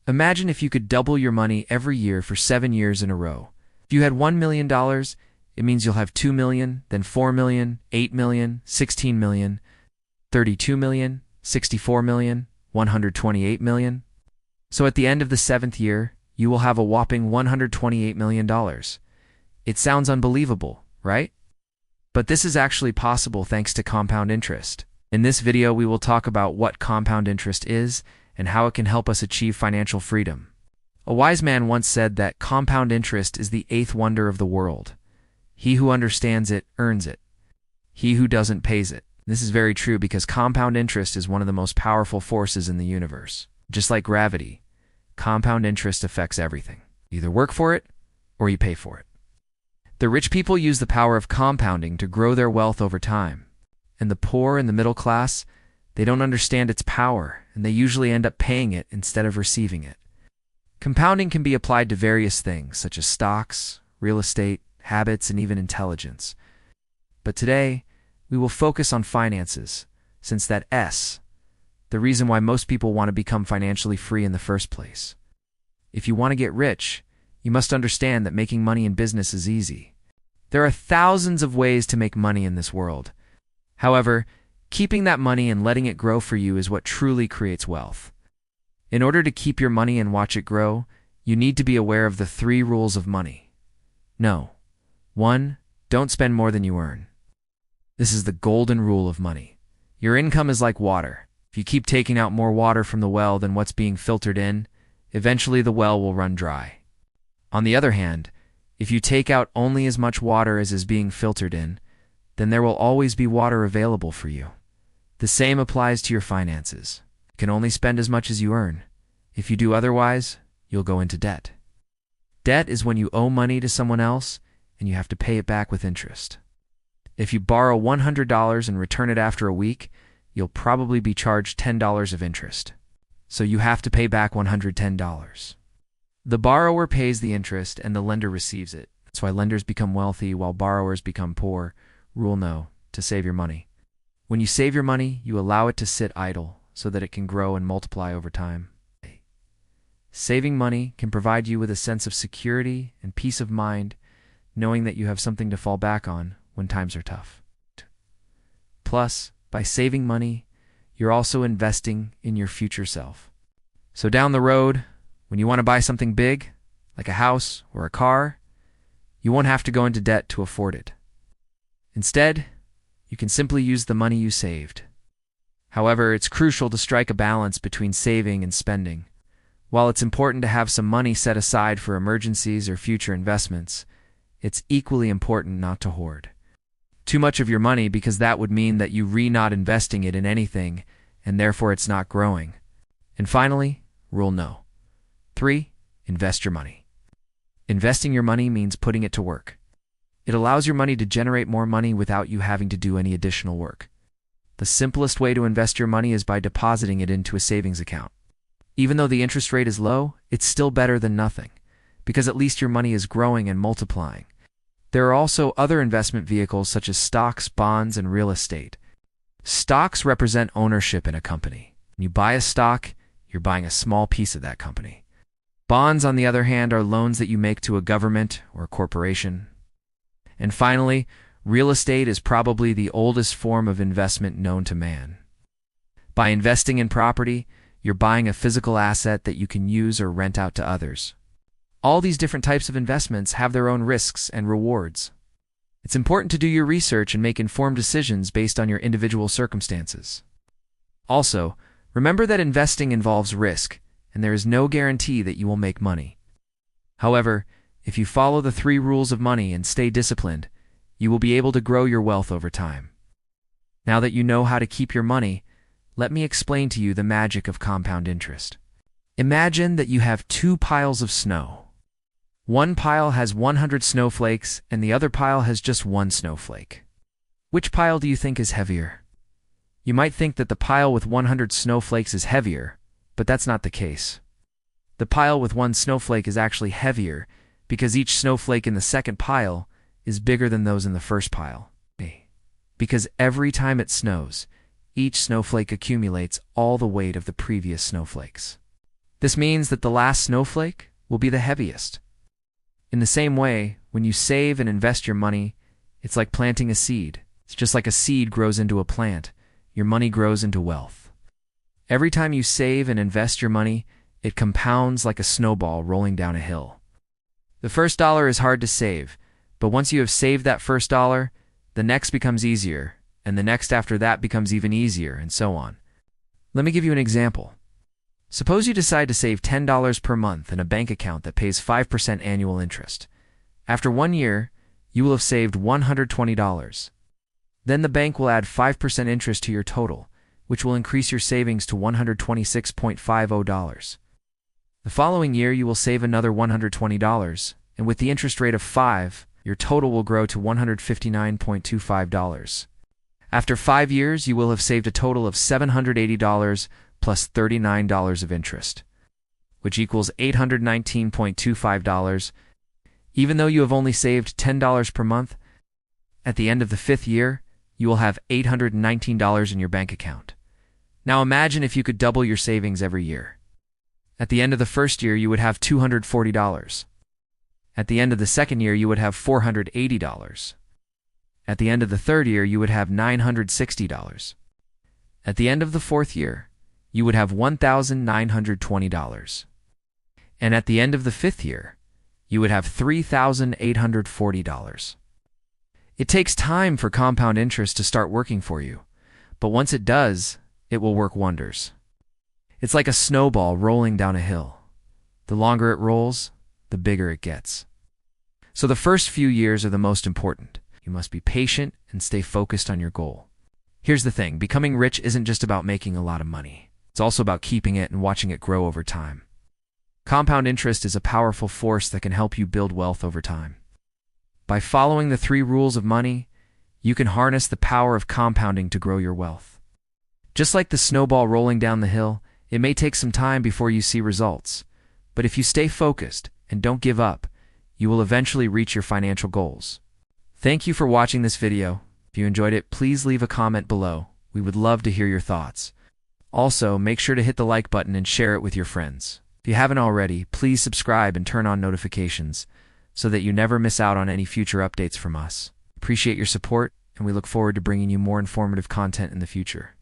Imagine if you could double your money every year for 7 years in a row. If you had $1 million, it means you'll have 2 million, then 4 million, 8 million, 16 million, 32 million, 64 million, 128 million. So at the end of the 7th year, you will have a whopping $128 million. It sounds unbelievable, right? But this is actually possible thanks to compound interest. In this video, we will talk about what compound interest is and how it can help us achieve financial freedom. A wise man once said that compound interest is the 8th wonder of the world. He who understands it earns it. He who doesn't pays it. This is very true because compound interest is one of the most powerful forces in the universe. Just like gravity, compound interest affects everything. You either work for it or you pay for it. The rich people use the power of compounding to grow their wealth over time. And the poor and the middle class, they don't understand its power, and they usually end up paying it instead of receiving it. Compounding can be applied to various things, such as stocks, real estate, habits, and even intelligence. But today, we will focus on finances, since that S, the reason why most people want to become financially free in the first place. If you want to get rich, you must understand that making money in business is easy. There are thousands of ways to make money in this world. However, keeping that money and letting it grow for you is what truly creates wealth. In order to keep your money and watch it grow, you need to be aware of the 3 rules of money. No. 1. Don't spend more than you earn. This is the golden rule of money. Your income is like water. If you keep taking out more water from the well than what's being filtered in, eventually the well will run dry. On the other hand, if you take out only as much water as is being filtered in, then there will always be water available for you. The same applies to your finances. You can only spend as much as you earn. If you do otherwise, you'll go into debt. Debt is when you owe money to someone else and you have to pay it back with interest. If you borrow $100 and return it after a week, you'll probably be charged $10 of interest. So you have to pay back $110. The borrower pays the interest and the lender receives it. That's why lenders become wealthy while borrowers become poor. Rule no, to save your money. When you save your money, you allow it to sit idle so that it can grow and multiply over time. Saving money can provide you with a sense of security and peace of mind, knowing that you have something to fall back on when times are tough. Plus, by saving money, you're also investing in your future self. So down the road, when you want to buy something big, like a house or a car, you won't have to go into debt to afford it. Instead, you can simply use the money you saved. However, it's crucial to strike a balance between saving and spending. While it's important to have some money set aside for emergencies or future investments, it's equally important not to hoard too much of your money, because that would mean that you're not investing it in anything, and therefore it's not growing. And finally, rule no. 3. Invest your money. Investing your money means putting it to work. It allows your money to generate more money without you having to do any additional work. The simplest way to invest your money is by depositing it into a savings account. Even though the interest rate is low, it's still better than nothing, because at least your money is growing and multiplying. There are also other investment vehicles such as stocks, bonds, and real estate. Stocks represent ownership in a company. When you buy a stock, you're buying a small piece of that company. Bonds, on the other hand, are loans that you make to a government or a corporation. And finally, real estate is probably the oldest form of investment known to man. By investing in property, you're buying a physical asset that you can use or rent out to others. All these different types of investments have their own risks and rewards. It's important to do your research and make informed decisions based on your individual circumstances. Also, remember that investing involves risk, and there is no guarantee that you will make money. However, if you follow the 3 rules of money and stay disciplined, you will be able to grow your wealth over time. Now that you know how to keep your money, let me explain to you the magic of compound interest. Imagine that you have 2 piles of snow. One pile has 100 snowflakes and the other pile has just 1 snowflake. Which pile do you think is heavier? You might think that the pile with 100 snowflakes is heavier, but that's not the case. The pile with 1 snowflake is actually heavier because each snowflake in the second pile is bigger than those in the first pile. Because every time it snows, each snowflake accumulates all the weight of the previous snowflakes. This means that the last snowflake will be the heaviest. In the same way, when you save and invest your money, it's like planting a seed. It's just like a seed grows into a plant. Your money grows into wealth. Every time you save and invest your money, it compounds like a snowball rolling down a hill. The first dollar is hard to save, but once you have saved that first dollar, the next becomes easier, and the next after that becomes even easier, and so on. Let me give you an example. Suppose you decide to save $10 per month in a bank account that pays 5% annual interest. After 1 year, you will have saved $120. Then the bank will add 5% interest to your total, which will increase your savings to $126.50. The following year, you will save another $120, and with the interest rate of 5, your total will grow to $159.25. After 5 years, you will have saved a total of $780 plus $39 of interest, which equals $819.25. Even though you have only saved $10 per month, at the end of the 5th year, you will have $819 in your bank account. Now imagine if you could double your savings every year. At the end of the first year, you would have $240. At the end of the second year, you would have $480. At the end of the third year, you would have $960. At the end of the fourth year, you would have $1,920. And at the end of the fifth year, you would have $3,840. It takes time for compound interest to start working for you, but once it does, it will work wonders. It's like a snowball rolling down a hill. The longer it rolls, the bigger it gets. So the first few years are the most important. You must be patient and stay focused on your goal. Here's the thing, becoming rich isn't just about making a lot of money. It's also about keeping it and watching it grow over time. Compound interest is a powerful force that can help you build wealth over time. By following the 3 rules of money, you can harness the power of compounding to grow your wealth. Just like the snowball rolling down the hill, it may take some time before you see results, but if you stay focused and don't give up, you will eventually reach your financial goals. Thank you for watching this video. If you enjoyed it, please leave a comment below. We would love to hear your thoughts. Also, make sure to hit the like button and share it with your friends. If you haven't already, please subscribe and turn on notifications so that you never miss out on any future updates from us. Appreciate your support, and we look forward to bringing you more informative content in the future.